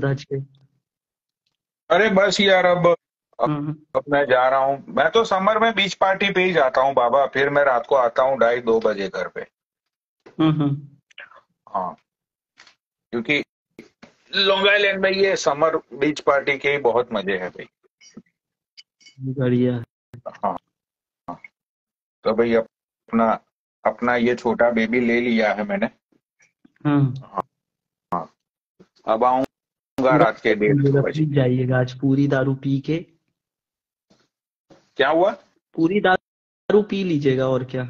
धज के? अरे बस यार, हम्म। अब मैं जा रहा हूँ। मैं तो समर में बीच पार्टी पे ही जाता हूँ बाबा, फिर मैं रात को आता हूँ 2:30 बजे घर पे। हम्म। हाँ, क्योंकि लॉन्ग आइलैंड में ये समर बीच पार्टी के ही बहुत मजे हैं भाई। बढ़िया। हाँ, तो भाई अपना अपना ये छोटा बेबी ले लिया है मैंने। हाँ, हाँ, अब आऊंगा पूरा रात के 1:30 बजे। पी जाइएगा आज, पूरी दारू पी के। क्या हुआ? पूरी दारू पी लीजिएगा, और क्या।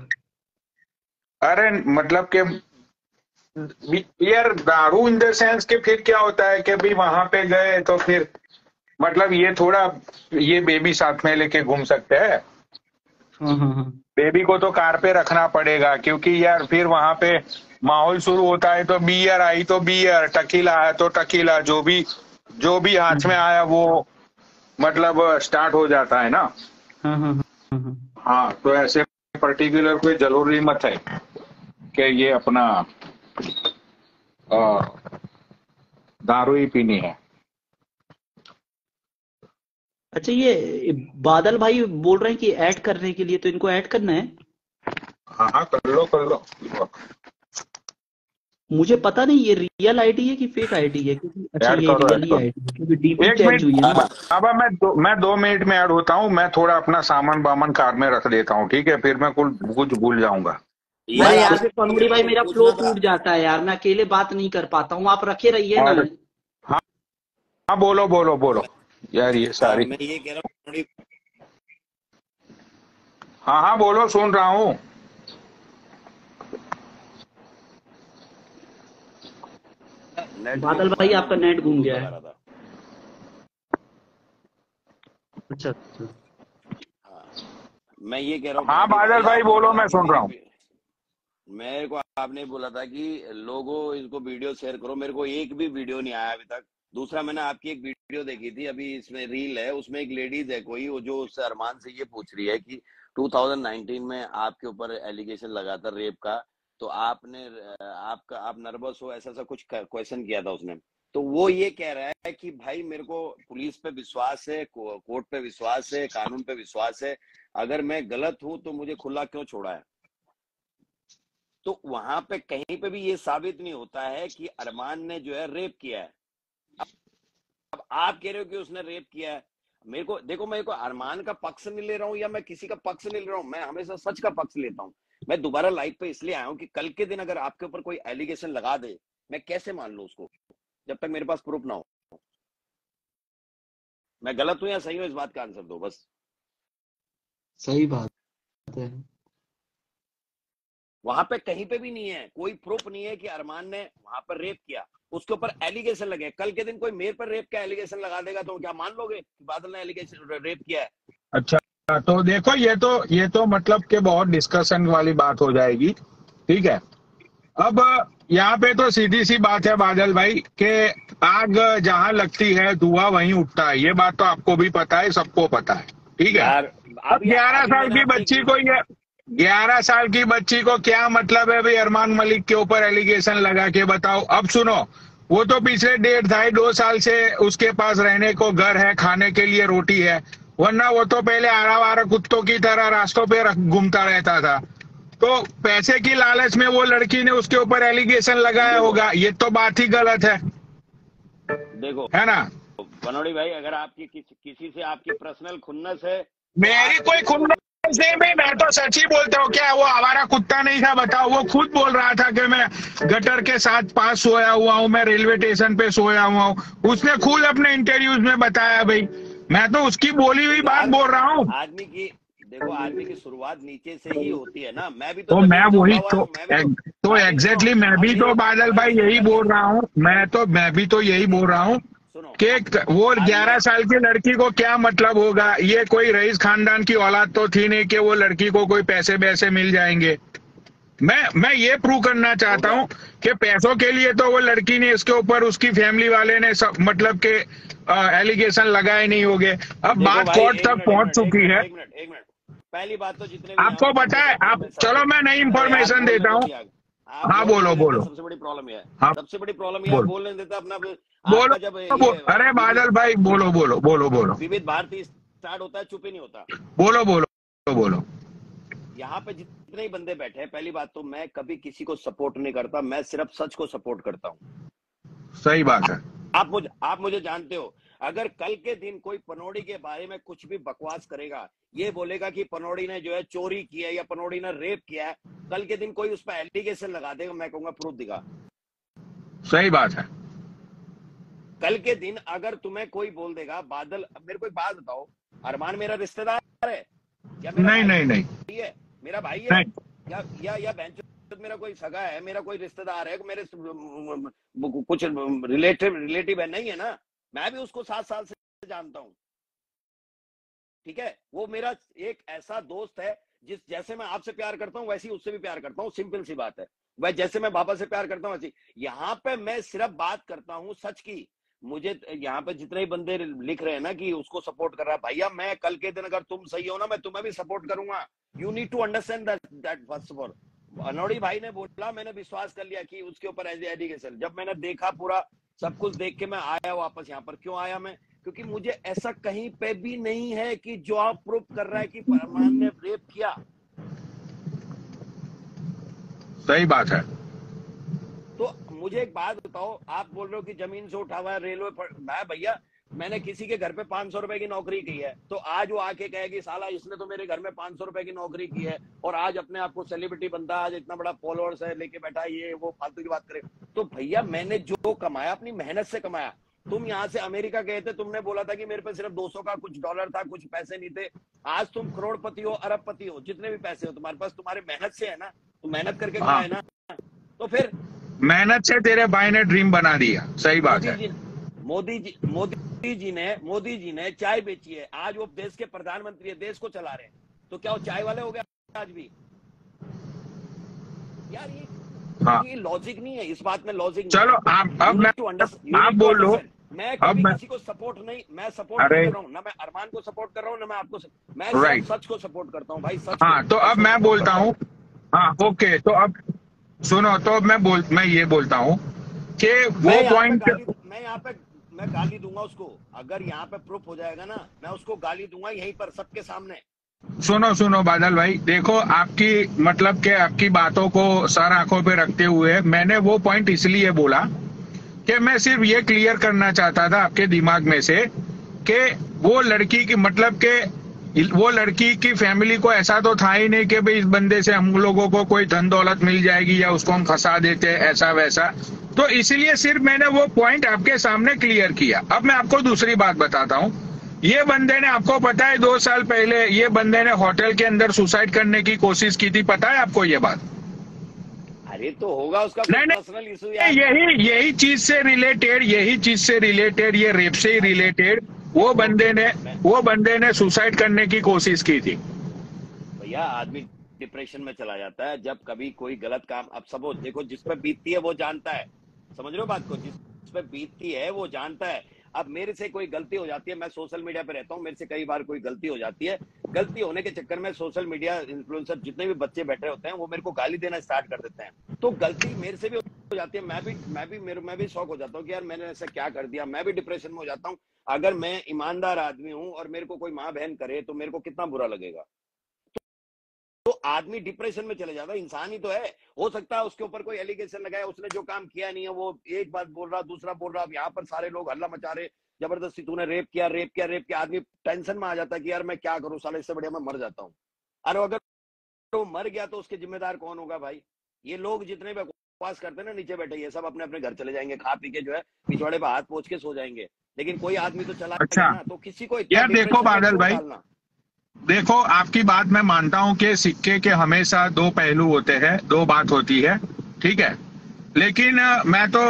अरे मतलब कि यार, दारू इन द सेंस के फिर क्या होता है कि भाई वहां पे गए तो फिर मतलब ये थोड़ा, ये बेबी साथ में लेके घूम सकते हैं। हाँ हाँ हाँ। बेबी को तो कार पे रखना पड़ेगा, क्योंकि यार फिर वहां पे माहौल शुरू होता है तो बियर आई तो बियर, टकीला है तो टकीला, जो भी हाथ में हम्म। आया वो मतलब स्टार्ट हो जाता है ना। हाँ हाँ हाँ हाँ हाँ। हाँ, तो ऐसे पर्टिकुलर कोई जरूरी मत है कि ये अपना अ, दारू ही पीनी है। अच्छा, ये बादल भाई बोल रहे हैं कि ऐड करने के लिए, तो इनको ऐड करना है। हाँ हाँ, कर लो कर लो। मुझे पता नहीं ये रियल आईडी है कि फेक आईडी है, क्योंकि अच्छा ऐड ये करो, रियल ऐड ही करो। आईडी है, क्योंकि डीपी एक चेंज मिनट हुई है ना। बाबा, मैं 2 मिनट में ऐड होता हूँ। मैं थोड़ा अपना सामान बामन कार में रख देता हूँ, ठीक है? फिर मैं कुछ भूल जाऊंगा। अरे यार यार, आपसे फिर पनोड़ी भाई मेरा फ्लो पूछना था। टूट जाता है यार, मैं अकेले बात नहीं कर पाता हूँ, आप रखे रहिए ना। और हाँ हाँ, बोलो बोलो बोलो। मैं, यार ये सारी, मैं ये कह रहा हूँ थोड़ी हाँ हाँ बोलो, सुन रहा हूँ। नेट नहीं बादल घूम रहा भाई है, मैं आपका नेट घूम ब्लूटूथ गया लगा है। रहा था। अच्छा अच्छा। हाँ, मैं ये कह रहा हूँ हाँ पनौटी बादल भाई, भाई आपने बोलो, बोला मैं कि सुन रहा हूँ। मेरे को आपने बोला था कि लोगों इसको वीडियो शेयर करो। मेरे को एक भी वीडियो नहीं आया अभी तक। दूसरा, मैंने आपकी एक वीडियो देखी थी, अभी इसमें रील है, उसमें एक लेडीज है कोई, वो जो उससे अरमान से ये पूछ रही है कि 2019 में आपके ऊपर एलिगेशन लगा था रेप का, तो आपने आपका आप नर्वस हो, ऐसा ऐसा कुछ क्वेश्चन किया था उसने। तो वो ये कह रहा है कि भाई मेरे को पुलिस पे विश्वास है, कोर्ट पे विश्वास है, कानून पे विश्वास है, अगर मैं गलत हूं तो मुझे खुला क्यों छोड़ा है। तो वहां पे कहीं पे भी ये साबित नहीं होता है कि अरमान ने जो है रेप किया है। अब आप कह रहे हो कि उसने रेप किया है। मेरे को देखो, मेरे को अरमान का पक्ष नहीं ले रहा हूं या मैं किसी का पक्ष नहीं ले रहा हूं, मैं हमेशा सच का पक्ष लेता हूं। मैं दोबारा लाइव पे इसलिए आया हूं कि कल के दिन अगर आपके ऊपर कोई एलिगेशन लगा दे, मैं कैसे मान लूं उसको जब तक मेरे पास प्रूफ ना हो। मैं गलत हूं या सही हूं, इस बात का आंसर दो बस। सही बात है। वहां पे कहीं पे भी नहीं है, कोई प्रूफ नहीं है कि अरमान ने वहां पर रेप किया। उसके ऊपर एलिगेशन लगे, कल के दिन कोई मेरे पर रेप का एलिगेशन लगा देगा तो क्या मान लोगे कि बादल ने एलिगेशन रेप किया है। अच्छा, तो देखो, ये तो मतलब कि बहुत डिस्कशन वाली बात हो जाएगी, ठीक है? अब यहाँ पे तो सीधी सी बात है बादल भाई कि आग जहां लगती है धुआं वहीं उठता है। ये बात तो आपको भी पता है, सबको पता है, ठीक है? यार अब अभी 11 अभी साल मैंने की आपकी एक बच्ची को ये 11 साल की बच्ची को क्या मतलब है भाई अरमान मलिक के ऊपर एलिगेशन लगा के? बताओ। अब सुनो, वो तो पिछले 1.5 2 साल से उसके पास रहने को घर है, खाने के लिए रोटी है, वरना वो तो पहले आवारा कुत्तों की तरह रास्तों पे घूमता रहता था। तो पैसे की लालच में वो लड़की ने उसके ऊपर एलिगेशन लगाया देखो होगा, ये तो बात ही गलत देखो है ना? बनोड़ी भाई, अगर आपकी किसी से आपकी पर्सनल खुन्नस है तो मेरी आप कोई मेरे को खुन्नस नहीं भाई, मैं तो सच ही बोलता हूँ। क्या वो आवारा कुत्ता नहीं था? बताओ। वो खुद बोल रहा था कि मैं गटर के साथ पास सोया हुआ हूँ, मैं रेलवे स्टेशन पे सोया हुआ हूँ। उसने खुद अपने इंटरव्यूज में बताया भाई। मैं तो उसकी बोली हुई बात यार बोल रहा हूँ। आदमी की देखो, आदमी की शुरुआत नीचे से ही होती है ना। मैं भी तो तो मैं जमीन से वही उठा हुआ हूँ, मैं भी तो अभी सुनो। एग्जैक्टली मैं भी अभी तो बादल अभी भाई सुनो यही पहले, बोल रहा हूँ। मैं भी तो यही नहीं बोल रहा हूँ सुनो। कि वो आज मैं 11 साल की लड़की को क्या मतलब होगा? ये कोई रईस खानदान की औलाद तो थी नहीं कि वो लड़की को कोई पैसे वैसे मिल जाएंगे। मैं ये प्रूव करना हो चाहता गया। हूँ कि पैसों के लिए तो वो लड़की ने इसके ऊपर, उसकी फैमिली वाले ने सब मतलब के एलिगेशन लगाए नहीं होंगे। अब देखो बात भाई, कोर्ट तक पहुंच चुकी है। एक मिनट। पहली बात तो जितने भी यहाँ आपको पे पता बंदे है, बैठे हैं, आप मैं चलो सबसे, मैं नई अरे यार इंफॉर्मेशन बोलने देता तो हूँ। दिया। आप हाँ बोलने बोलो नहीं देते, बोलो। सबसे बड़ी प्रॉब्लम यह है। हाँ सबसे बड़ी प्रॉब्लम यह बोलो बोलने नहीं देता अपना। बोलो आपका जब बोलो। ये अरे बादल भाई बोलो बोलो बोलो बोलो विविध भारती स्टार्ट होता है, चुप ही नहीं होता। बोलो बोलो बोलो। यहाँ पे जितने ही बंदे बैठे हैं, पहली बात तो मैं कभी किसी को सपोर्ट नहीं करता, मैं सिर्फ सच को सपोर्ट करता हूँ। सही बात है। आप मुझे जानते हो, अगर कल के दिन कोई पनौड़ी के बारे में कुछ भी बकवास करेगा, ये बोलेगा कि पनौड़ी ने जो है चोरी की है या पनौड़ी ने रेप किया है, कल के दिन कोई उस पर एलिगेशन लगा देगा, मैं कहूंगा प्रूफ दिखा। सही बात है। कल के दिन अगर तुम्हें कोई बोल देगा बादल, मेरे को एक बात बताओ, अरमान मेरा रिश्तेदार है या मेरा नहीं भाई नहीं नहीं है? मेरा भाई है नहीं। या मेरा कोई सगा है, मेरा कोई रिश्तेदार है, मेरे कुछ रिलेटिव है? नहीं है ना। मैं भी उसको 7 साल से जानता हूं, ठीक है। वो मेरा एक ऐसा दोस्त है जैसे मैं आपसे प्यार करता हूं वैसे ही उससे भी प्यार करता हूं, सिंपल सी बात है। वह जैसे मैं बाबा से प्यार करता हूं वैसे यहाँ पे मैं सिर्फ बात करता हूं सच की। मुझे यहाँ पे जितने ही बंदे लिख रहे हैं ना कि उसको सपोर्ट कर रहा है, भैया मैं कल के दिन अगर तुम सही हो ना, मैं तुम्हें भी सपोर्ट करूंगा। You need to understand that first of all. अनोड़ी भाई ने बोला, मैंने विश्वास कर लिया कि उसके ऊपर एलिगेशन। जब मैंने देखा पूरा सब कुछ देख के मैं आया वापस यहाँ पर। क्यों आया मैं? क्योंकि मुझे ऐसा कहीं पे भी नहीं है कि जो आप प्रूफ कर रहा है कि अरमान ने रेप किया। सही बात है। तो मुझे एक बात बताओ, आप बोल रहे हो कि जमीन से उठा हुआ है, रेलवे पर। मैं भैया मैंने किसी के घर पे 500 रुपए की नौकरी की है, तो आज वो आके कहेगी साला इसने तो मेरे घर में 500 रुपए की नौकरी की है और आज अपने आप को सेलिब्रिटी बनता है, आज इतना बड़ा फॉलोअर्स है, लेके बैठा है, ये वो फालतू की बात करे। तो भैया मैंने जो कमाया अपनी मेहनत से कमाया। तुम यहाँ से अमेरिका गए थे, तुमने बोला था कि मेरे पे सिर्फ 200 का कुछ डॉलर था, कुछ पैसे नहीं थे। आज तुम करोड़पति हो, अरबपति हो, जितने भी पैसे हो तुम्हारे पास, तुम्हारे मेहनत से है ना, तुम मेहनत करके कमाए ना। तो फिर मेहनत से तेरे भाई ने ड्रीम बना दिया। सही बात है। मोदी जी ने चाय बेची है, आज वो देश के प्रधानमंत्री है, देश को चला रहे हैं। तो क्या वो चाय वाले हो गए आज भी? यार ये लॉजिक नहीं है, इस बात में लॉजिक नहीं। चलो आप बोल लो। मैं कभी किसी को सपोर्ट नहीं, मैं सपोर्ट कर रहा हूँ ना, मैं अरमान को सपोर्ट कर रहा हूँ ना मैं आपको मैं सच को सपोर्ट करता हूँ भाई, सच। हाँ तो अब मैं बोलता हूँ। हाँ ओके, तो अब सुनो, तो मैं ये बोलता हूँ कि वो पॉइंट मैं गाली दूंगा उसको। अगर यहाँ पे प्रूफ हो जाएगा ना, मैं उसको गाली दूंगा यहीं पर सबके सामने। सुनो बादल भाई, देखो आपकी मतलब के आपकी बातों को सर आंखों पे रखते हुए मैंने वो पॉइंट इसलिए बोला कि मैं सिर्फ ये क्लियर करना चाहता था आपके दिमाग में से कि वो लड़की की मतलब के वो लड़की की फैमिली को ऐसा तो था ही नहीं कि भाई इस बंदे से हम लोगों को कोई धन दौलत मिल जाएगी या उसको हम फंसा देते ऐसा वैसा। तो इसलिए सिर्फ मैंने वो पॉइंट आपके सामने क्लियर किया। अब मैं आपको दूसरी बात बताता हूँ। ये बंदे ने, आपको पता है 2 साल पहले ये बंदे ने होटल के अंदर सुसाइड करने की कोशिश की थी, पता है आपको ये बात? अरे तो होगा उसका पर्सनल इशू यार। यही चीज से रिलेटेड ये रेप से ही रिलेटेड वो बंदे ने सुसाइड करने की कोशिश की थी। भैया आदमी डिप्रेशन में चला जाता है जब कभी कोई गलत काम, अब सब देखो जिस पे बीतती है वो जानता है, समझ रहे हो बात को, जिस पे बीतती है वो जानता है। अब मेरे से कोई गलती हो जाती है, मैं सोशल मीडिया पे रहता हूँ, मेरे से कई बार कोई गलती हो जाती है, गलती होने के चक्कर में सोशल मीडिया इन्फ्लुएंसर जितने भी बच्चे बैठे होते हैं वो मेरे को गाली देना स्टार्ट कर देते हैं। तो गलती मेरे से भी हो जाती है, मैं भी शौक हो जाता हूँ कि यार मैंने ऐसा क्या कर दिया, मैं भी डिप्रेशन में हो जाता हूँ। अगर मैं ईमानदार आदमी हूँ और मेरे को कोई माँ बहन करे तो मेरे को कितना बुरा लगेगा। तो आदमी डिप्रेशन में चले जाता है, इंसान ही तो है। हो सकता है उसके ऊपर कोई एलिगेशन लगाया, उसने जो काम किया नहीं है, वो एक बात बोल रहा दूसरा बोल रहा। अब यहाँ पर सारे लोग हल्ला मचा रहे जबरदस्ती, तूने रेप किया। आदमी टेंशन में आ जाता है कि यार मैं क्या करूं, साले इससे बढ़िया मैं मर जाता हूं। अरे अगर तो मर गया तो उसके जिम्मेदार कौन होगा भाई? ये लोग जितने भी बकवास करते हैं ना नीचे बैठे, ये सब अपने अपने घर चले जाएंगे, खा पी के जो है पिछवाड़े पे हाथ पोंछ के सो जाएंगे, लेकिन कोई आदमी तो चला अच्छा ना। तो किसी को यार देखो बादल भाई, देखो आपकी बात मैं मानता हूं कि सिक्के के हमेशा 2 पहलू होते हैं, 2 बात होती है, ठीक है। लेकिन मैं तो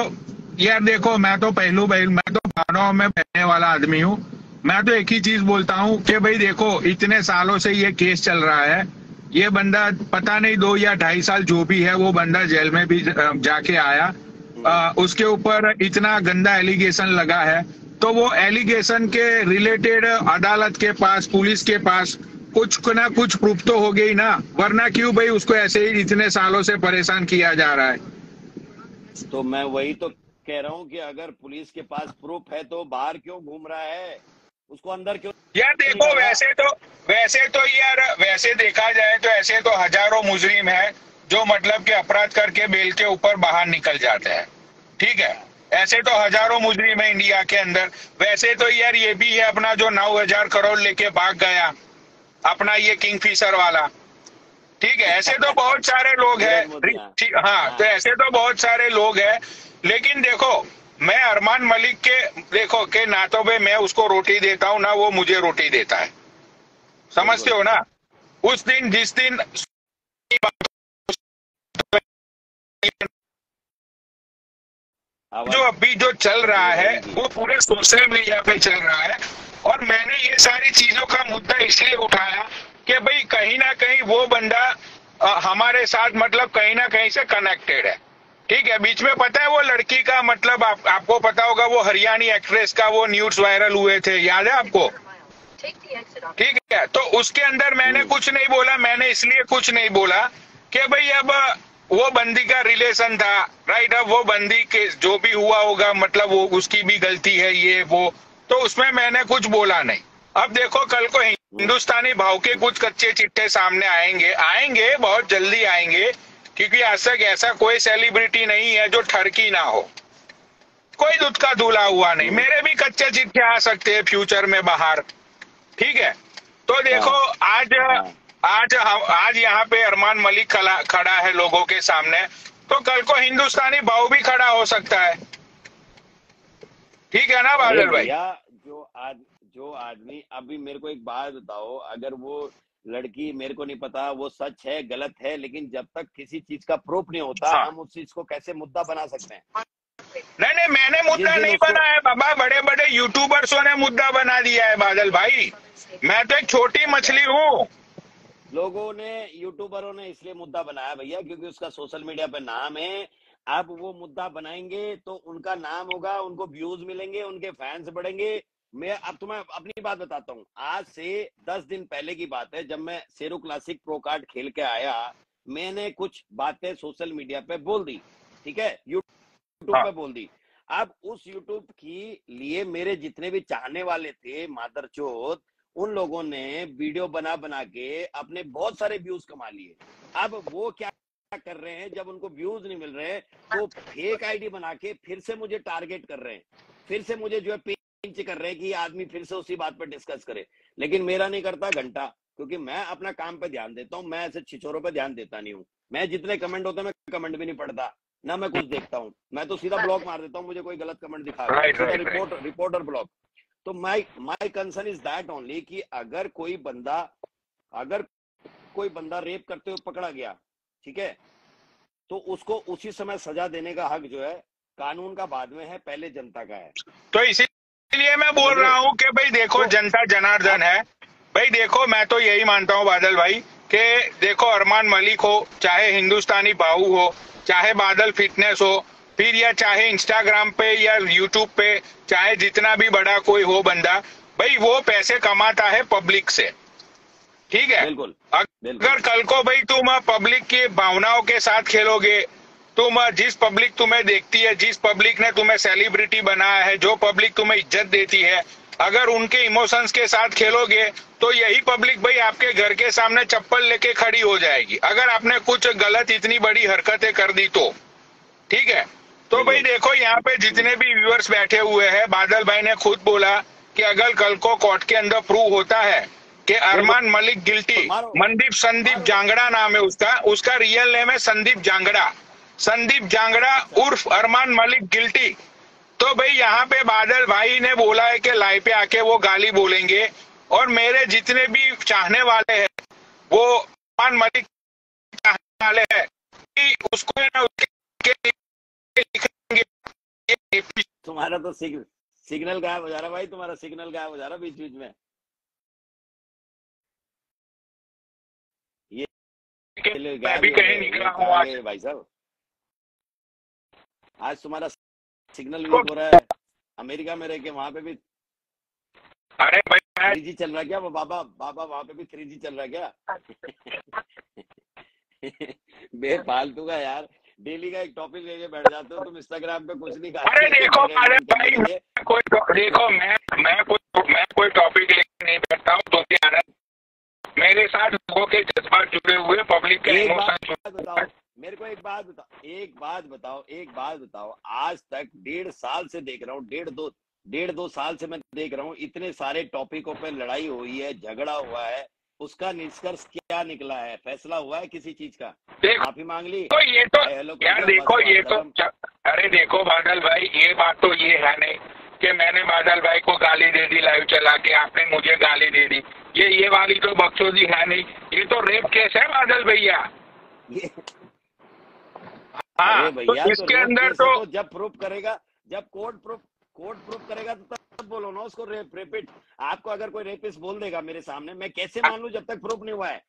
यार देखो, मैं तो भावनाओं में बहने वाला आदमी हूं। मैं तो एक ही चीज बोलता हूं कि भाई देखो, इतने सालों से ये केस चल रहा है, ये बंदा पता नहीं 2 या 2.5 साल जो भी है, वो बंदा जेल में भी जाके आया, उसके ऊपर इतना गंदा एलिगेशन लगा है। तो वो एलिगेशन के रिलेटेड अदालत के पास, पुलिस के पास कुछ ना कुछ प्रूफ तो हो गई ना, वरना क्यों भाई उसको ऐसे ही इतने सालों से परेशान किया जा रहा है। तो मैं वही तो कह रहा हूँ कि अगर पुलिस के पास प्रूफ है तो बाहर क्यों घूम रहा है, उसको अंदर क्यों यार नहीं देखो, डाला? वैसे तो यार, वैसे देखा जाए तो ऐसे तो हजारों मुजरिम है जो मतलब कि अपराध करके बेल के ऊपर बाहर निकल जाते हैं, ठीक है। ऐसे तो हजारों मुजरिम है इंडिया के अंदर। वैसे तो यार ये भी है अपना जो 9,000 करोड़ लेके भाग गया, अपना ये किंगफिशर वाला, ठीक है। ऐसे तो बहुत सारे लोग हैं। नीरज मोदी, हाँ हाँ, तो हाँ, ऐसे तो बहुत सारे लोग हैं। लेकिन देखो, मैं अरमान मलिक के देखो के ना तो भाई मैं उसको रोटी देता हूँ ना वो मुझे रोटी देता है, समझते बिल्कुल। हो ना। उस दिन जिस दिन जो आवाज अभी जो चल रहा क्लियर है है इनकी। वो पूरे सोशल मीडिया पे चल रहा है। और मैंने ये सारी चीजों का मुद्दा इसलिए उठाया कि भाई कहीं ना कहीं वो बंदा हमारे साथ मतलब कहीं ना कहीं से कनेक्टेड है, ठीक है। बीच में पता है वो लड़की का मतलब आपको पता होगा, वो हरियाणी एक्ट्रेस का वो न्यूज वायरल हुए थे, याद है आपको? ठीक है, तो उसके अंदर मैंने कुछ नहीं बोला। मैंने इसलिए कुछ नहीं बोला कि भाई अब वो बंदी का रिलेशन था, राइट। अब वो बंदी के जो भी हुआ होगा मतलब वो उसकी भी गलती है ये वो, तो उसमें मैंने कुछ बोला नहीं। अब देखो कल को हिंदुस्तानी भाव के कुछ कच्चे चिट्ठे सामने आएंगे बहुत जल्दी आएंगे, क्योंकि आज तक ऐसा कोई सेलिब्रिटी नहीं है जो ठरकी ना हो, कोई दूध का धुला हुआ नहीं। मेरे भी कच्चे चिट्ठे आ सकते हैं फ्यूचर में बाहर, ठीक है। तो देखो हाँ आज हाँ, आज यहाँ पे अरमान मलिक खड़ा है लोगों के सामने, तो कल को हिंदुस्तानी भाव भी खड़ा हो सकता है, ठीक है ना अरे बादल भाई? भैया, जो आदमी, अभी मेरे को एक बात बताओ, अगर वो लड़की, मेरे को नहीं पता वो सच है गलत है, लेकिन जब तक किसी चीज का प्रूफ नहीं होता हाँ, हम उस चीज को कैसे मुद्दा बना सकते हैं? नहीं मैंने जिस मुद्दा दिन नहीं उसको बना है बाबा, बड़े बड़े यूट्यूबर्सों ने मुद्दा बना दिया है बादल भाई। मैं तो एक छोटी मछली हूँ। लोगों ने, यूट्यूबरों ने इसलिए मुद्दा बनाया भैया क्योंकि उसका सोशल मीडिया पे नाम है। अब वो मुद्दा बनाएंगे तो उनका नाम होगा, उनको व्यूज मिलेंगे, उनके फैंस बढ़ेंगे। मैं अब तुम्हें अपनी बात बताता हूँ, आज से 10 दिन पहले की बात है, जब मैं शेरू क्लासिक प्रो कार्ड खेल के आया, मैंने कुछ बातें सोशल मीडिया पे बोल दी, ठीक है, यूट्यूब हाँ, पे बोल दी। अब उस यूट्यूब की लिए मेरे जितने भी चाहने वाले थे मादरचोद, उन लोगों ने वीडियो बना बना के अपने बहुत सारे व्यूज कमा लिए। अब वो क्या कर रहे हैं, जब उनको व्यूज नहीं मिल रहे तो फेक आईडी बना के फिर से मुझे टारगेट कर रहे हैं, फिर से मुझे जो है पिंच कर रहे हैं कि आदमी फिर से उसी बात पर डिस्कस करे। लेकिन मेरा नहीं करता घंटा, क्योंकि मैं अपना काम पे ध्यान देता हूँ, मैं ऐसे छिछोरों पे ध्यान देता नहीं हूँ। मैं जितने कमेंट होते हैं मैं कमेंट भी नहीं पढ़ता, ना मैं कुछ देखता हूँ, मैं तो सीधा ब्लॉक मार देता हूँ। मुझे कोई गलत कमेंट दिखाएगा तो राइट सीधा राइट राइट। Reporter block. तो my concern is that only कि अगर कोई बंदा रेप करते हुए पकड़ा गया, ठीक है, तो उसको उसी समय सजा देने का हक जो है कानून का बाद में है, पहले जनता का है। तो इसीलिए मैं बोल समझ रहे रहा हो? हूँ कि भाई देखो तो जनता जनार्दन आप है। भाई देखो मैं तो यही मानता हूँ बादल भाई कि देखो अरमान मलिक हो, चाहे हिंदुस्तानी बाहू हो, चाहे बादल फिटनेस हो, फिर या चाहे इंस्टाग्राम पे या यूट्यूब पे, चाहे जितना भी बड़ा कोई हो बंदा, भाई वो पैसे कमाता है पब्लिक से, ठीक है। बिल्कुल अगर बिल्कुल कल को भाई तुम पब्लिक की भावनाओं के साथ खेलोगे, तुम जिस पब्लिक तुम्हें देखती है, जिस पब्लिक ने तुम्हें सेलिब्रिटी बनाया है, जो पब्लिक तुम्हें इज्जत देती है, अगर उनके इमोशंस के साथ खेलोगे तो यही पब्लिक भाई आपके घर के सामने चप्पल लेके खड़ी हो जाएगी अगर आपने कुछ गलत इतनी बड़ी हरकतें कर दी तो, ठीक है। तो भाई बिल्कुल। देखो यहाँ पे जितने भी व्यूअर्स बैठे हुए हैं, बादल भाई ने खुद बोला कि अगर कल को कोर्ट के अंदर प्रूव होता है कि बिल्कुल अरमान मलिक गिल्टी, मारो मनदीप संदीप मारो। जांगड़ा नाम है उसका रियल नेम है संदीप जांगड़ा, संदीप जांगड़ा अच्छा, उर्फ अरमान मलिक गिल्टी। तो भाई यहाँ पे बादल भाई ने बोला है कि लाइव पे आके वो गाली बोलेंगे, और मेरे जितने भी चाहने वाले हैं वो अरमान मलिक चाहने वाले हैं कि उसको है ना उसके लिखेंगे। तुम्हारा तो सिग्नल गायब हो जा रहा भाई, तुम्हारा सिग्नल गायब हो जा रहा बीच बीच में। ये मैं भी कहीं निकला हूँ आज। भाई साहब, आज तुम्हारा सिग्नल वीक हो रहा है। अमेरिका में रह के वहां पे भी अरे भाई 3G चल रहा है क्या? वो बाबा बाबा वहां पे भी 3G चल रहा है क्या? बेफालतू का यार, डेली का एक टॉपिक लेके बैठ जाते हो तुम। इंस्टाग्राम पे कुछ नहीं अरे खाते देखो बादल भाई, मैं कोई टॉपिक लेके नहीं बैठता हूँ, तो क्या मेरे साथ लोगों के जज्बात जुड़े हुए, पब्लिक के इमोशन। बताओ मेरे को, एक बात बताओ, आज तक 1.5 साल से देख रहा हूँ, 1.5-2 साल से मैं देख रहा हूँ, इतने सारे टॉपिकों पे लड़ाई हुई है, झगड़ा हुआ है, उसका निष्कर्ष क्या निकला है? फैसला हुआ है किसी चीज का? माफी मांग ली? तो ये तो यार देखो, ये तो अरे देखो बादल भाई, ये बात तो ये है नहीं कि मैंने बादल भाई को गाली दे दी लाइव चला के, आपने मुझे गाली दे दी। ये वाली तो बकचोदी है नहीं, ये तो रेप केस है बादल भैया। हाँ, तो इसके अंदर तो जब प्रूफ करेगा, जब कोर्ट प्रूफ करेगा तो तब बोलो ना उसको रेपिस्ट। आपको अगर कोई रेपिस्ट बोल देगा मेरे सामने, मैं कैसे मान लूं जब तक प्रूफ नहीं हुआ है?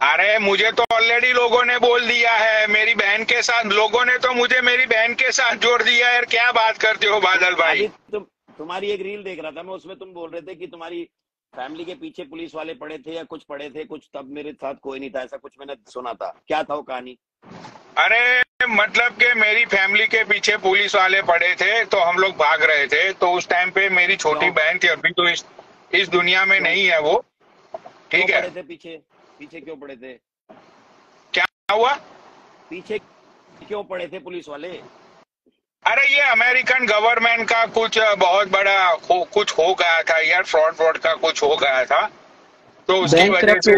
अरे मुझे तो ऑलरेडी लोगों ने बोल दिया है, मेरी बहन के साथ, लोगों ने तो मुझे मेरी बहन के साथ जोड़ दिया है। क्या बात करते हो बादल भाई? तुम्हारी एक रील देख रहा था मैं, उसमें तुम बोल रहे थे कि तुम्हारी फैमिली के पीछे पुलिस वाले पड़े थे या कुछ पड़े थे कुछ, तब मेरे साथ कोई नहीं था, ऐसा कुछ मैंने सुना था। क्या था वो कहानी? अरे मतलब कि मेरी फैमिली के पीछे पुलिस वाले पड़े थे, तो हम लोग भाग रहे थे। तो उस टाइम पे मेरी छोटी बहन थी, अभी तो इस दुनिया में नहीं है वो, ठीक है। पड़े थे पीछे क्यों पड़े थे? क्या हुआ? पीछे क्यों पड़े थे पुलिस वाले? अरे ये अमेरिकन गवर्नमेंट का कुछ बहुत बड़ा कुछ हो गया था यार, फ्रॉड का कुछ हो गया था, तो उसकी वजह से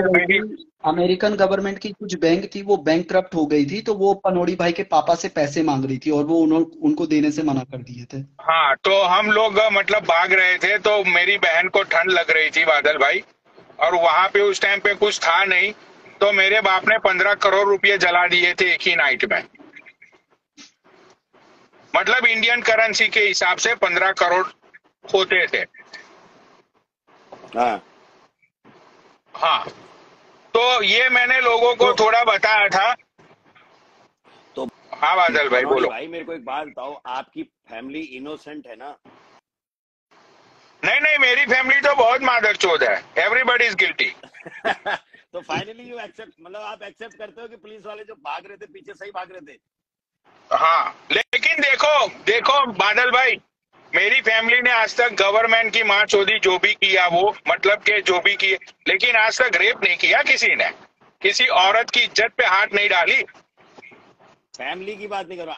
अमेरिकन गवर्नमेंट की कुछ बैंक थी, वो बैंकक्रप्ट हो गई थी, तो वो पनोड़ी भाई के पापा से पैसे मांग रही थी और वो उनको देने से मना कर दिए थे। हाँ, तो हम लोग मतलब भाग रहे थे, तो मेरी बहन को ठंड लग रही थी बादल भाई, और वहां पे उस टाइम पे कुछ था नहीं, तो मेरे बाप ने 15 करोड़ रुपए जला दिए थे एक ही नाइट में। मतलब इंडियन करेंसी के हिसाब से 15 करोड़ होते थे। हाँ, तो ये मैंने लोगों को थोड़ा बताया था। तो हाँ बादल भाई बोलो। भाई मेरे को एक बात बताओ, आपकी फैमिली इनोसेंट है ना? नहीं, मेरी फैमिली तो बहुत मादरचोद है, एवरीबॉडी इज गिल्टी। तो फाइनली यू एक्सेप्ट, मतलब आप एक्सेप्ट करते हो कि पुलिस वाले जो भाग रहे थे पीछे सही भाग रहे थे? हाँ, लेकिन देखो बादल भाई, मेरी फैमिली ने आज तक गवर्नमेंट की माँ चोदी जो भी किया वो, मतलब के जो भी किए, लेकिन आज तक रेप नहीं किया किसी ने, किसी औरत की इज्जत पे हाथ नहीं डाली। फैमिली की बात नहीं कर रहा,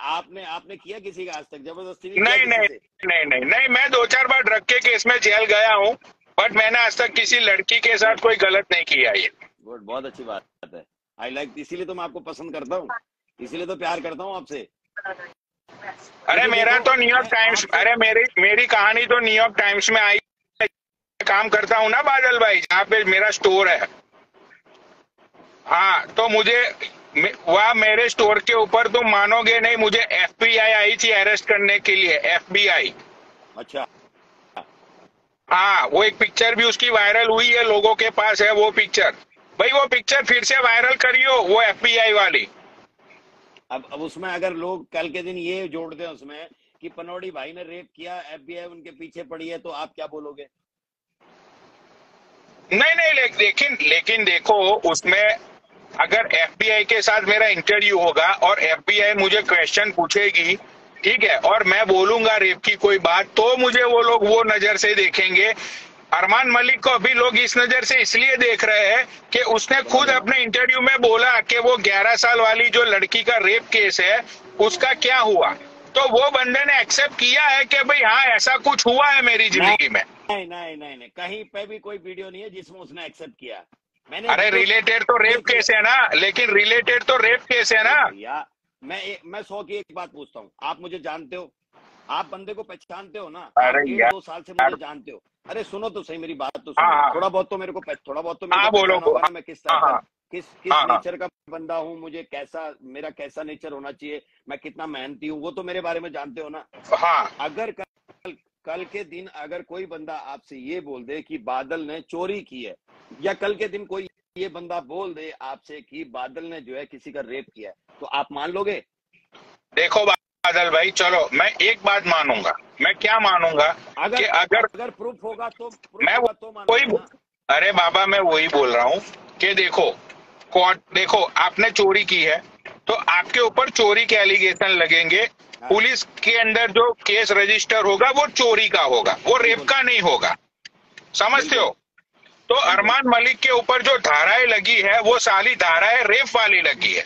आपने किया किसी का आज तक जबरदस्ती? नहीं, मैं 2-4 बार ड्रग के केस में जेल गया हूँ, बट मैंने आज तक किसी लड़की के साथ कोई गलत नहीं किया। ये गुड, बहुत अच्छी बात है, आई लाइक, इसीलिए तो मैं आपको पसंद करता हूँ, इसीलिए तो प्यार करता हूँ आपसे। अरे मेरा तो न्यूयॉर्क टाइम्स, अरे मेरी कहानी तो न्यूयॉर्क टाइम्स में आई, काम करता हूँ ना बादल भाई, जहाँ पे मेरा स्टोर है। हाँ, तो मुझे वहाँ मेरे स्टोर के ऊपर तुम मानोगे नहीं, मुझे FBI आई थी अरेस्ट करने के लिए, FBI। अच्छा। हाँ, वो एक पिक्चर भी उसकी वायरल हुई है, लोगों के पास है वो पिक्चर। भाई वो पिक्चर फिर से वायरल करियो, वो FBI वाली। अब उसमें अगर लोग कल के दिन ये जोड़ दें उसमें कि पनोड़ी भाई ने रेप किया, FBI उनके पीछे पड़ी है, तो आप क्या बोलोगे? नहीं, लेकिन देखो, उसमें अगर FBI के साथ मेरा इंटरव्यू होगा और FBI मुझे क्वेश्चन पूछेगी, ठीक है, और मैं बोलूंगा रेप की कोई बात, तो मुझे वो लोग वो नजर से देखेंगे। अरमान मलिक को अभी लोग इस नजर से इसलिए देख रहे हैं कि उसने खुद अपने इंटरव्यू में बोला कि वो 11 साल वाली जो लड़की का रेप केस है उसका क्या हुआ, तो वो बंदे ने एक्सेप्ट किया है कि भाई हाँ ऐसा कुछ हुआ है मेरी जिंदगी में। नहीं, कहीं पे भी कोई वीडियो नहीं है जिसमें उसने एक्सेप्ट किया। मैंने अरे रिलेटेड तो रेप केस है ना, लेकिन रिलेटेड तो रेप केस है ना भैया। मैं 100 की एक बात पूछता हूँ, आप मुझे जानते हो, आप बंदे को पहचानते हो ना? अरे 1.5-2 साल से मुझे जानते हो। अरे सुनो तो सही मेरी बात तो सुनो। थोड़ा बहुत तो मेरे को पता होगा मैं किस नेचर का बंदा हूँ, मुझे मेरा कैसा नेचर होना चाहिए, मैं कितना मेहनती हूँ, वो तो मेरे बारे में जानते हो ना? अगर कल के दिन अगर कोई बंदा आपसे ये बोल दे कि बादल ने चोरी की है, या कल के दिन कोई ये बंदा बोल दे आपसे कि बादल ने जो है किसी का रेप किया है, तो आप मान लोगे? देखो बादल भाई, चलो मैं एक बात मानूंगा, मैं क्या मानूंगा कि अगर प्रूफ होगा तो मैं वही मानूंगा ना। अरे बाबा मैं वही बोल रहा हूँ कि देखो कोर्ट, देखो आपने चोरी की है तो आपके ऊपर चोरी के एलिगेशन लगेंगे। हाँ। पुलिस के अंदर जो केस रजिस्टर होगा वो चोरी का होगा, वो रेप का नहीं होगा, समझते हो? तो अरमान मलिक के ऊपर जो धाराएं लगी है वो सारी धाराएं रेप वाली लगी है।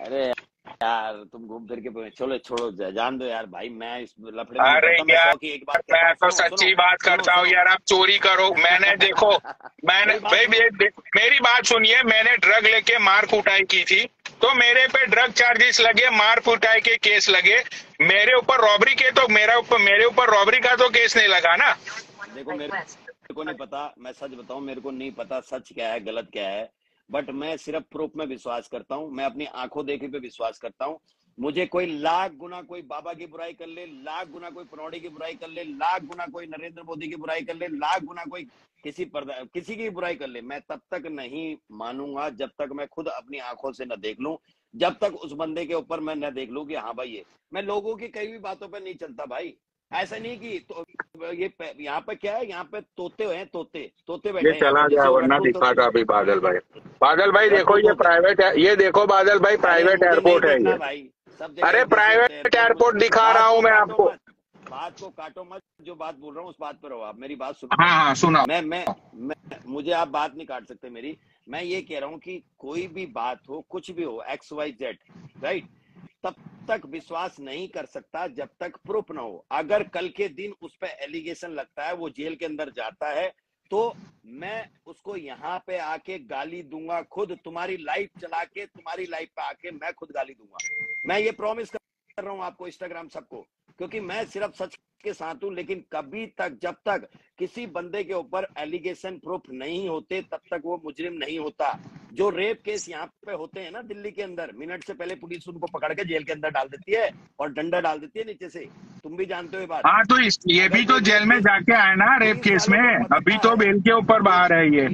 अरे यार तुम घूम फिर के चलो छोड़ो, जान दो यार भाई, मैं इस लफड़े में अरे नहीं पड़ता। यार मैं 100 की एक बात कहता मैं हूँ, तो सुनो सच्ची सुनो बात करता हूँ यार, आप चोरी करो, मैंने देखो मैंने भाई मेरी बात सुनिए, मैंने ड्रग लेके मार कुटाई की थी तो मेरे पे ड्रग चार्जेस लगे, मार कुटाई के केस लगे। मेरे ऊपर रॉबरी के तो मेरे ऊपर रॉबरी का तो केस नहीं लगा ना। देखो मेरे को नहीं पता, मैं सच बताऊं, मेरे को नहीं पता सच क्या है गलत क्या है, बट मैं सिर्फ प्रूफ में विश्वास करता हूं, मैं अपनी आंखों देखे पे विश्वास करता हूं। मुझे कोई लाख गुना कोई बाबा की बुराई कर ले, लाख गुना कोई पनौड़ी की बुराई कर ले, लाख गुना कोई नरेंद्र मोदी की बुराई कर ले, लाख गुना कोई किसी की बुराई कर ले, मैं तब तक नहीं मानूंगा जब तक मैं खुद अपनी आंखों से न देख लूं, जब तक उस बंदे के ऊपर मैं न देख लूं कि हाँ भाई ये, मैं लोगों की कई भी बातों पर नहीं चलता भाई। ऐसा नहीं कि तो ये यहाँ पे क्या है, यहाँ पे तोते हैं, तोते बैठे ये हैं यहाँ चला पे, गया जैसे वो वरना दिखाता अभी बादल भाई। बादल भाई देखो रट्टू ये तोते। प्राइवेट है, ये देखो बादल भाई प्राइवेट मुझे नहीं एयरपोर्ट है देखना ये। भाई, सब जगह अरे एक जैसे होते हैं प्राइवेट एयरपोर्ट दिखा रहा हूँ मैं आपको। बात को काटो मत, जो बात बोल रहा हूँ उस बात पर रहो, आप मेरी बात सुनो। हाँ हाँ सुना। मैं मुझे आप बात नहीं काट सकते मेरी। मैं ये कह रहा हूँ कि कोई भी बात हो, कुछ भी हो, XYZ, राइट, तब तक विश्वास नहीं कर सकता जब तक प्रूफ ना हो। अगर कल के दिन उस पर एलिगेशन लगता है, वो जेल के अंदर जाता है, तो मैं उसको यहाँ पे आके गाली दूंगा, खुद तुम्हारी लाइफ चला के तुम्हारी लाइफ पे आके मैं खुद गाली दूंगा। मैं ये प्रॉमिस कर रहा हूँ आपको, इंस्टाग्राम सबको, क्योंकि मैं सिर्फ सच के साथ हूं। लेकिन कभी तक, जब तक किसी बंदे के ऊपर एलिगेशन प्रूफ नहीं होते, तब तक वो मुजरिम नहीं होता। जो रेप केस यहाँ पे होते हैं ना दिल्ली के अंदर, मिनट से पहले पुलिस उनको पकड़ के जेल के अंदर डाल देती है और डंडा डाल देती है नीचे से, तुम भी जानते हो ये बात। हाँ तो ये भी तो जेल में जाके आए ना रेप केस में, अभी तो बेल के ऊपर बाहर है ये।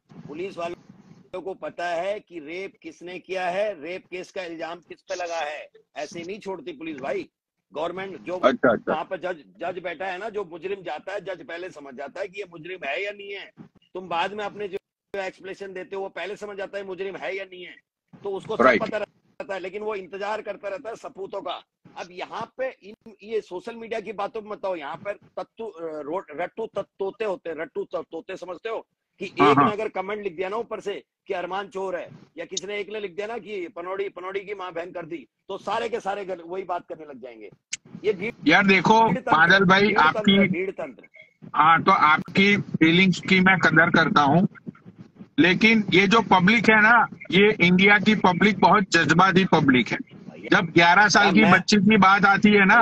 पुलिस वालों को पता है कि रेप किसने किया है, रेप केस का इल्जाम किस पे लगा है। ऐसे नहीं छोड़ती पुलिस भाई, गवर्नमेंट। जो अच्छा। वहां पर जज बैठा है ना, जो मुजरिम जाता है, जज पहले समझ जाता है कि ये मुजरिम है या नहीं है। तुम बाद में अपने जो एक्सप्लेनेशन देते हो, वो पहले समझ जाता है मुजरिम है या नहीं है, तो उसको सब पता रहता है, लेकिन वो इंतजार करता रहता है सबूतों का। अब यहाँ पे ये सोशल मीडिया की बातों में बताओ, यहाँ पर रट्टू तोते होते हैं, रट्टू तोते समझते हो कि एक ने अगर कमेंट लिख दिया ना ऊपर से कि अरमान चोर है, या किसी ने एक ने लिख दिया ना कि पनौड़ी की माँ बहन कर दी, तो सारे के सारे वही बात करने लग जाएंगे। ये यार देखो बादल भाई, आपकी भीड़ तंत्र। हाँ तो आपकी फीलिंग्स की मैं कदर करता हूँ, लेकिन ये जो पब्लिक है ना, ये इंडिया की पब्लिक बहुत जज्बाती पब्लिक है। जब 11 साल की बच्ची की बात आती है ना,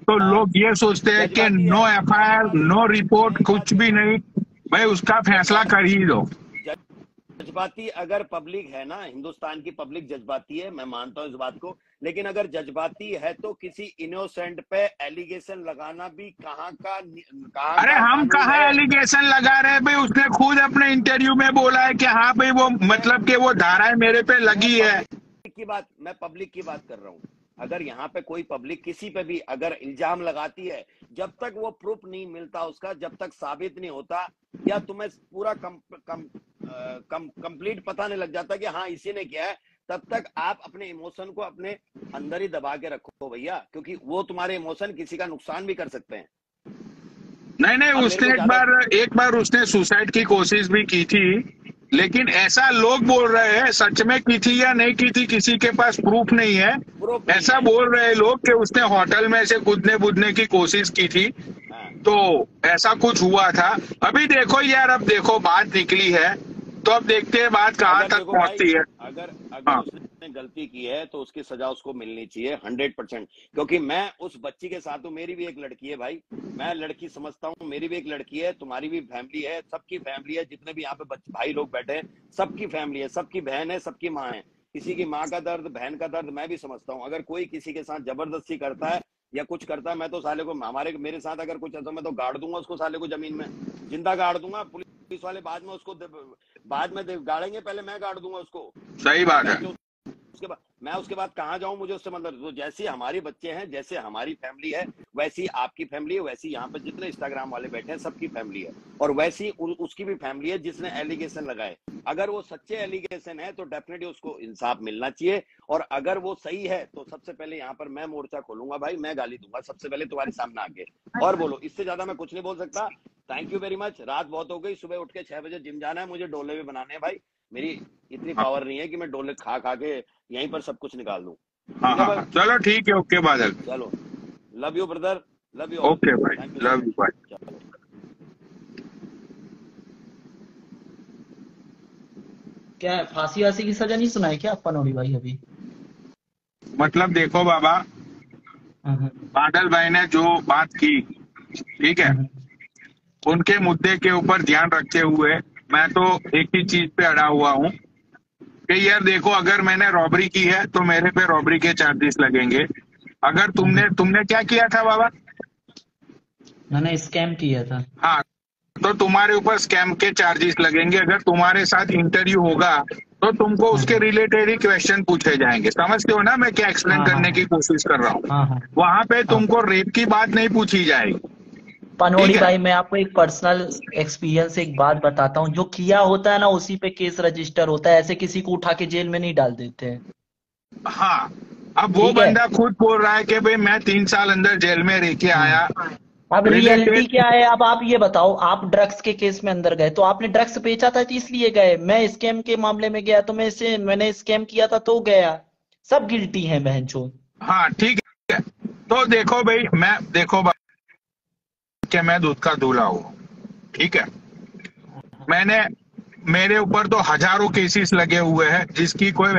तो लोग ये सोचते हैं कि नो FIR, नो रिपोर्ट, कुछ भी नहीं, भाई उसका फैसला कर ही दो। जज्बाती अगर पब्लिक है ना, हिंदुस्तान की पब्लिक जज्बाती है, मैं मानता हूं इस बात को, लेकिन अगर जज्बाती है तो किसी इनोसेंट पे एलिगेशन लगाना भी कहाँ अरे हम कहाँ एलिगेशन लगा रहे हैं भाई, उसने खुद अपने इंटरव्यू में बोला है कि हाँ भाई वो मतलब कि वो धाराएं मेरे पे लगी है। मैं पब्लिक की बात कर रहा हूँ। अगर यहाँ पे कोई पब्लिक किसी पे भी अगर इल्जाम लगाती है, जब तक वो प्रूफ नहीं मिलता उसका, जब तक साबित नहीं होता, या तुम्हें पूरा कंप्लीट पता नहीं लग जाता कि हाँ इसी ने किया है, तब तक आप अपने इमोशन को अपने अंदर ही दबा के रखो भैया, क्योंकि वो तुम्हारे इमोशन किसी का नुकसान भी कर सकते हैं। नहीं उसने एक बार उसने सुसाइड की कोशिश भी की थी, लेकिन ऐसा लोग बोल रहे हैं, सच में की थी या नहीं की थी किसी के पास प्रूफ नहीं है। ऐसा बोल रहे हैं लोग कि उसने होटल में से कूदने की कोशिश की थी, तो ऐसा कुछ हुआ था। अभी देखो यार, अब देखो बात निकली है, तो अब देखते हैं बात कहाँ तक पहुंचती है। अगर उसने गलती की है तो उसकी सजा उसको मिलनी चाहिए 100%, क्योंकि मैं उस बच्ची के साथ हूँ, मेरी भी एक लड़की है भाई, मैं लड़की समझता हूँ, मेरी भी एक लड़की है, तुम्हारी भी फैमिली है, सबकी फैमिली है, जितने भी यहाँ पे भाई लोग बैठे हैं सबकी फैमिली है, सबकी बहन है, सबकी माँ है। किसी की माँ का दर्द, बहन का दर्द मैं भी समझता हूँ। अगर कोई किसी के साथ जबरदस्ती करता है या कुछ करता है, मैं तो साले को, मेरे साथ अगर कुछ ऐसा, मैं तो गाड़ दूंगा उसको, साले को जमीन में जिंदा गाड़ दूंगा। पुलिस वाले बाद में उसको गाड़ेंगे, पहले मैं गाड़ दूंगा उसको। सही बात है। उसके बाद मैं उसके बाद कहाँ जाऊं, मुझे उससे मतलब। तो जैसे हमारी बच्चे हैं, जैसे हमारी फैमिली है, वैसी आपकी फैमिली है, वैसी यहाँ पे जितने इंस्टाग्राम वाले बैठे हैं सबकी फैमिली है, और वैसी उसकी भी फैमिली है जिसने एलिगेशन लगाए। अगर वो सच्चे एलिगेशन है तो डेफिनेटली उसको इंसाफ मिलना चाहिए, और अगर वो सही है तो सबसे पहले यहाँ पर मैं मोर्चा खोलूंगा भाई, मैं गाली दूंगा सबसे पहले तुम्हारे सामने आके। और बोलो, इससे ज्यादा मैं कुछ नहीं बोल सकता। Thank you very much. रात बहुत हो गई, सुबह उठ के 6 बजे जिम जाना है मुझे, डोले भी बनाने हैं भाई। मेरी इतनी हाँ पावर नहीं है कि मैं डोले खा खा के यहीं पर सब कुछ निकाल दूं। हाँ ठीक है हाँ भाई, हाँ, चलो ठीक है, ओके बादल। चलो। Love you brother, love you all, okay भाई, thank you so love you, much. Bye. चलो। क्या है, फांसी वासी की सजा नहीं सुनाई क्या पनौड़ी भाई अभी? मतलब देखो बाबा, हम्म, बादल भाई ने जो बात की, ठीक है, हम्म, उनके मुद्दे के ऊपर ध्यान रखते हुए मैं तो एक ही चीज पे अड़ा हुआ हूँ कि यार देखो, अगर मैंने रॉबरी की है तो मेरे पे रॉबरी के चार्जेस लगेंगे। अगर हम्म। तुमने तुमने क्या किया था बाबा? मैंने स्कैम किया था। हाँ, तो तुम्हारे ऊपर स्कैम के चार्जेस लगेंगे। अगर तुम्हारे साथ इंटरव्यू होगा तो तुमको उसके हाँ, रिलेटेड ही क्वेश्चन पूछे जाएंगे। समझते हो ना मैं क्या एक्सप्लेन हाँ, हाँ, करने की हाँ, कोशिश कर रहा हूँ? हाँ, हाँ, वहां पे हाँ। तुमको रेप की बात नहीं पूछी जाएगी। ठीक पनौड़ी है, भाई, मैं आपको एक पर्सनल एक्सपीरियंस एक बात बताता हूँ। जो किया होता है ना उसी पे केस रजिस्टर होता है, ऐसे किसी को उठा के जेल में नहीं डाल देते हैं। हाँ। अब वो ठीक है। बंदा खुद बोल रहा है कि भाई मैं 3 साल अंदर जेल में रह के हाँ। आया। अब रियलिटी रिलेटेड, क्या है? अब आप ये बताओ, आप ड्रग्स के केस में अंदर गए तो आपने ड्रग्स बेचा था तो इसलिए गए। मैं स्कैम के मामले में गया तो मैंने स्कैम किया था तो गया। सब गिल्टी है बहनचोद। हाँ ठीक है। तो देखो भाई, मैं देखो कि मैं दूध का दूल्हा हूँ, ठीक है। मैंने, मेरे ऊपर तो हजारों केसेस लगे हुए हैं जिसकी कोई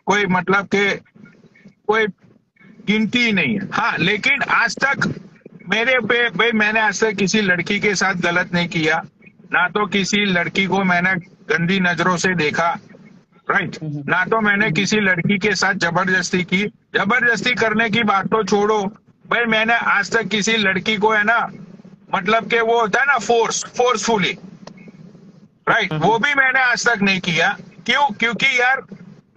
कोई मतलब के कोई गिनती ही नहीं है। हाँ, लेकिन आज तक मेरे पे भाई, मैंने आज तक किसी लड़की के साथ गलत नहीं किया, ना तो किसी लड़की को मैंने गंदी नजरों से देखा, राइट, हम्म, ना तो मैंने हम्म, किसी लड़की के साथ जबरदस्ती की। जबरदस्ती करने की बात तो छोड़ो भाई, मैंने आज तक किसी लड़की को, है ना, मतलब कि वो होता है ना फोर्सफुली, राइट, वो हम्म, भी मैंने आज तक नहीं किया। क्यों? क्योंकि यार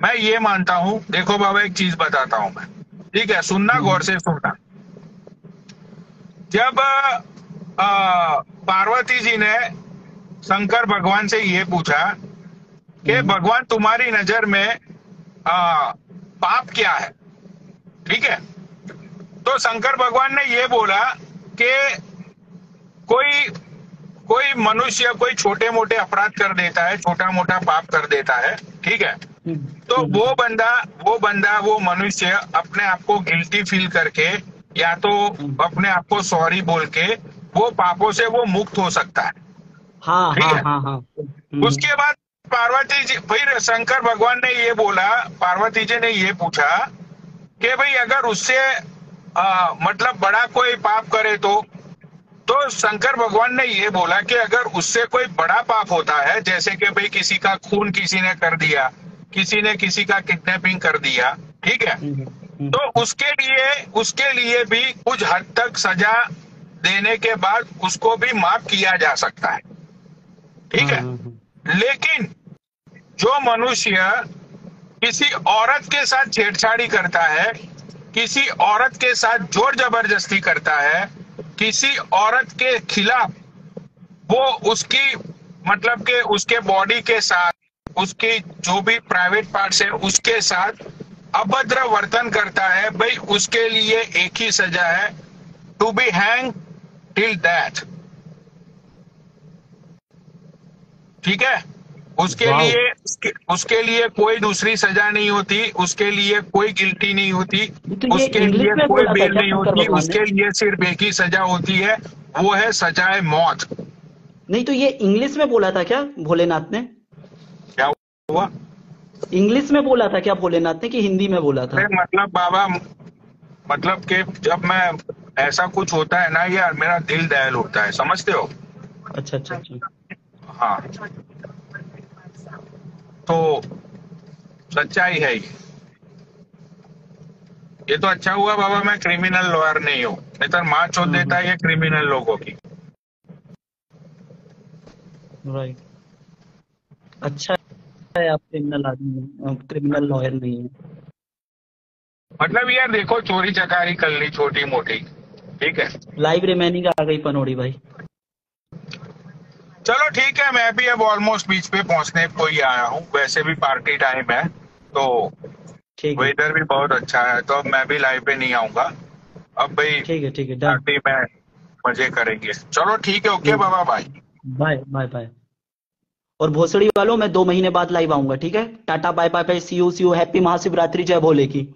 मैं ये मानता हूं, देखो बाबा एक चीज बताता हूं मैं, ठीक है, सुनना, गौर हम्म, से सुनना। जब पार्वती जी ने शंकर भगवान से ये पूछा कि हम्म, भगवान तुम्हारी नजर में पाप क्या है, ठीक है, तो शंकर भगवान ने ये बोला कि कोई कोई मनुष्य कोई छोटे मोटे अपराध कर देता है, छोटा मोटा पाप कर देता है, ठीक है, तो हम्म, वो मनुष्य अपने आप को गिल्टी फील करके, या तो हम्म। अपने आप को सॉरी बोल के वो पापों से वो मुक्त हो सकता है। हाँ, ठीक हाँ, है, हाँ, हाँ। उसके बाद पार्वती जी, फिर शंकर भगवान ने ये बोला, पार्वती जी ने ये पूछा कि भाई अगर उससे मतलब बड़ा कोई पाप करे तो शंकर भगवान ने ये बोला कि अगर उससे कोई बड़ा पाप होता है, जैसे कि भाई किसी का खून किसी ने कर दिया, किसी ने किसी का किडनैपिंग कर दिया, ठीक है, हम्म, तो उसके लिए भी कुछ हद तक सजा देने के बाद उसको भी माफ किया जा सकता है, ठीक हाँ, है। हाँ, हाँ। लेकिन जो मनुष्य किसी औरत के साथ छेड़छाड़ी करता है, किसी औरत के साथ जोर जबरदस्ती करता है, किसी औरत के खिलाफ, वो उसकी मतलब के उसके बॉडी के साथ, उसकी जो भी प्राइवेट पार्ट्स है उसके साथ अभद्र वर्तन करता है, भाई उसके लिए एक ही सजा है, to be hang till death, ठीक है। वाओ। उसके लिए कोई दूसरी सजा नहीं होती, उसके लिए कोई गिल्टी नहीं होती, ये तो ये उसके इंग्लिश लिए में कोई बोला था बेल क्या नहीं शंकर होती, भगवान ने? उसके लिए सिर्फ एक ही सजा होती है, वो है सजाए मौत। नहीं तो ये इंग्लिश में बोला था क्या भोलेनाथ ने? क्या हुआ? इंग्लिश में बोला था क्या भोलेनाथ ने कि हिंदी में बोला अरे था? मतलब बाबा, मतलब कि जब मैं, ऐसा कुछ होता है ना यार, मेरा दिल दयाल होता है, समझते हो? अच्छा, अच्छा, अच्छा। हाँ, तो सच्चाई है ये तो अच्छा हुआ बाबा मैं क्रिमिनल लॉयर नहीं हूँ, नहीं तो माँ चोद देता है ये क्रिमिनल लोगों की। राइट। अच्छा है आप क्रिमिनल आदमी, क्रिमिनल लॉयर नहीं है। मतलब यार देखो, चोरी चकारी कर ली छोटी मोटी, ठीक है। लाइव रिमेनिंग आ गई पनोड़ी भाई। चलो ठीक है, मैं भी अब ऑलमोस्ट बीच पे पहुंचने को ही आया हूँ, वैसे भी पार्टी टाइम है, तो ठीक है वेदर भी बहुत अच्छा है, तो अब मैं भी लाइव पे नहीं आऊंगा। अब भाई ठीक है डन। पार्टी में मजे करेंगे। चलो ठीक है, ओके ठीक है, बाबा भाई। Bye bye bye. और भोसड़ी वालों, मैं 2 महीने बाद लाइव आऊंगा, ठीक है। Tata bye bye bye, see you happy Mahashivratri, जय भोले की।